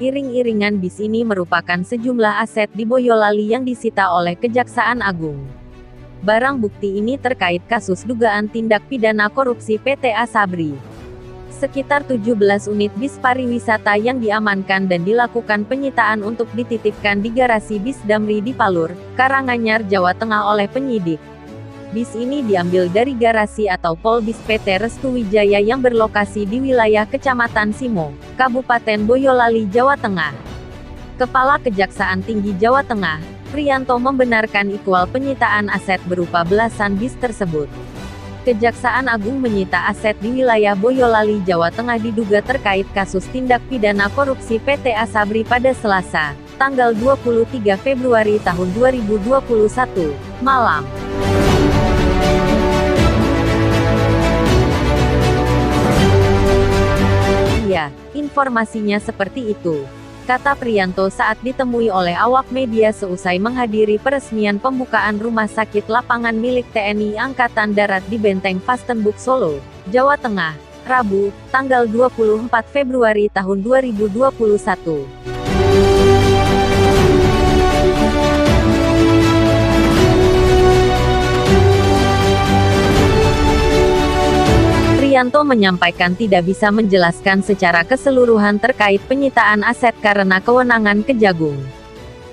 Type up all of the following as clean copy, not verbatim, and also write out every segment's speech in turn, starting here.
Iring-iringan bis ini merupakan sejumlah aset di Boyolali yang disita oleh Kejaksaan Agung. Barang bukti ini terkait kasus dugaan tindak pidana korupsi PT Asabri. Sekitar 17 unit bis pariwisata yang diamankan dan dilakukan penyitaan untuk dititipkan di garasi bis Damri di Palur, Karanganyar, Jawa Tengah oleh penyidik. Bis ini diambil dari garasi atau Polbis PT Restu Wijaya yang berlokasi di wilayah Kecamatan Simo, Kabupaten Boyolali, Jawa Tengah. Kepala Kejaksaan Tinggi Jawa Tengah, Priyanto, membenarkan ikhwal penyitaan aset berupa belasan bis tersebut. Kejaksaan Agung menyita aset di wilayah Boyolali, Jawa Tengah diduga terkait kasus tindak pidana korupsi PT Asabri pada Selasa, tanggal 23 Februari tahun 2021, malam. Iya, informasinya seperti itu, kata Priyanto saat ditemui oleh awak media seusai menghadiri peresmian pembukaan rumah sakit lapangan milik TNI Angkatan Darat di Benteng Fastenburg, Solo, Jawa Tengah, Rabu, tanggal 24 Februari tahun 2021. Priyanto menyampaikan tidak bisa menjelaskan secara keseluruhan terkait penyitaan aset karena kewenangan Kejagung.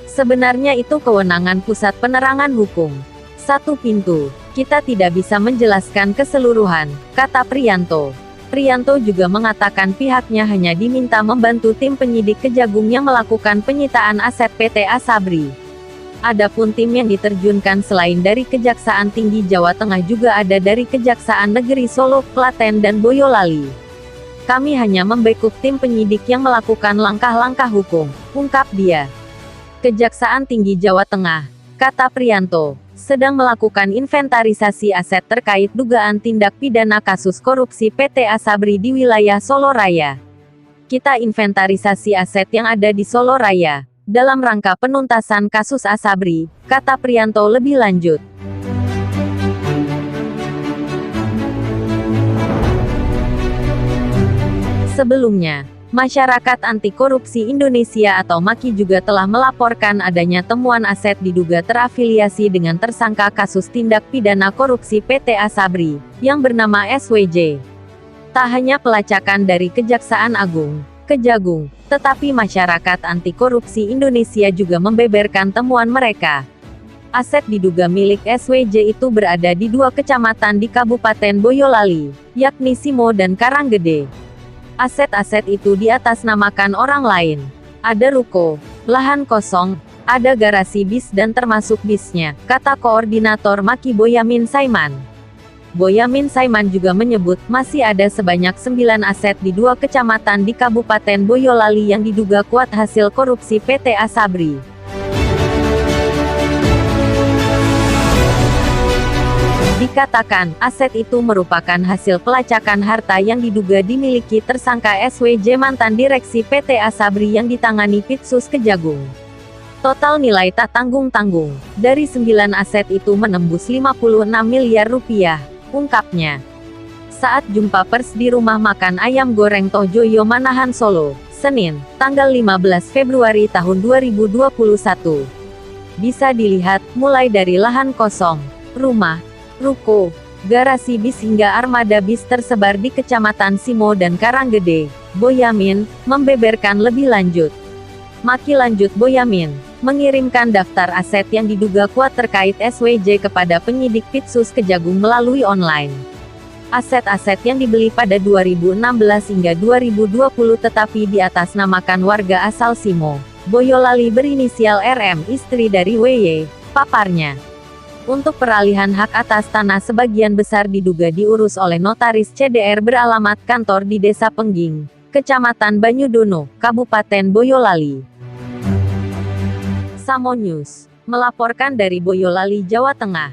Sebenarnya itu kewenangan Pusat Penerangan Hukum. Satu pintu. Kita tidak bisa menjelaskan keseluruhan, kata Priyanto. Priyanto juga mengatakan pihaknya hanya diminta membantu tim penyidik Kejagung yang melakukan penyitaan aset PT Asabri. Adapun tim yang diterjunkan selain dari Kejaksaan Tinggi Jawa Tengah juga ada dari Kejaksaan Negeri Solo, Klaten dan Boyolali. Kami hanya membekuk tim penyidik yang melakukan langkah-langkah hukum, ungkap dia. Kejaksaan Tinggi Jawa Tengah, kata Priyanto, sedang melakukan inventarisasi aset terkait dugaan tindak pidana kasus korupsi PT Asabri di wilayah Solo Raya. Kita inventarisasi aset yang ada di Solo Raya dalam rangka penuntasan kasus Asabri, kata Priyanto lebih lanjut. Sebelumnya, Masyarakat Anti Korupsi Indonesia atau MAKI juga telah melaporkan adanya temuan aset diduga terafiliasi dengan tersangka kasus tindak pidana korupsi PT Asabri, yang bernama SWJ. Tak hanya pelacakan dari Kejaksaan Agung, Kejagung, tetapi Masyarakat Anti Korupsi Indonesia juga membeberkan temuan mereka. Aset diduga milik SWJ itu berada di 2 kecamatan di Kabupaten Boyolali, yakni Simo dan Karanggede. Aset-aset itu diatasnamakan orang lain. Ada ruko, lahan kosong, ada garasi bis dan termasuk bisnya, kata Koordinator MAKI Boyamin Saiman. Boyamin Saiman juga menyebut, masih ada sebanyak 9 aset di 2 kecamatan di Kabupaten Boyolali yang diduga kuat hasil korupsi PT Asabri. Dikatakan, aset itu merupakan hasil pelacakan harta yang diduga dimiliki tersangka SWJ, mantan direksi PT Asabri yang ditangani Pitsus Kejagung. Total nilai tak tanggung-tanggung dari 9 aset itu menembus 56 miliar rupiah. Ungkapnya, saat jumpa pers di rumah makan ayam goreng Tohjoyo Manahan Solo, Senin, tanggal 15 Februari tahun 2021. Bisa dilihat, mulai dari lahan kosong, rumah, ruko, garasi bis hingga armada bis tersebar di Kecamatan Simo dan Karanggede. Boyamin membeberkan lebih lanjut. MAKI, lanjut Boyamin, mengirimkan daftar aset yang diduga kuat terkait SWJ kepada penyidik Pitsus Kejagung melalui online. Aset-aset yang dibeli pada 2016 hingga 2020 tetapi diatasnamakan warga asal Simo, Boyolali berinisial RM, istri dari WY, paparnya. Untuk peralihan hak atas tanah sebagian besar diduga diurus oleh notaris CDR beralamat kantor di Desa Pengging, Kecamatan Banyudono, Kabupaten Boyolali. Samo News melaporkan dari Boyolali, Jawa Tengah.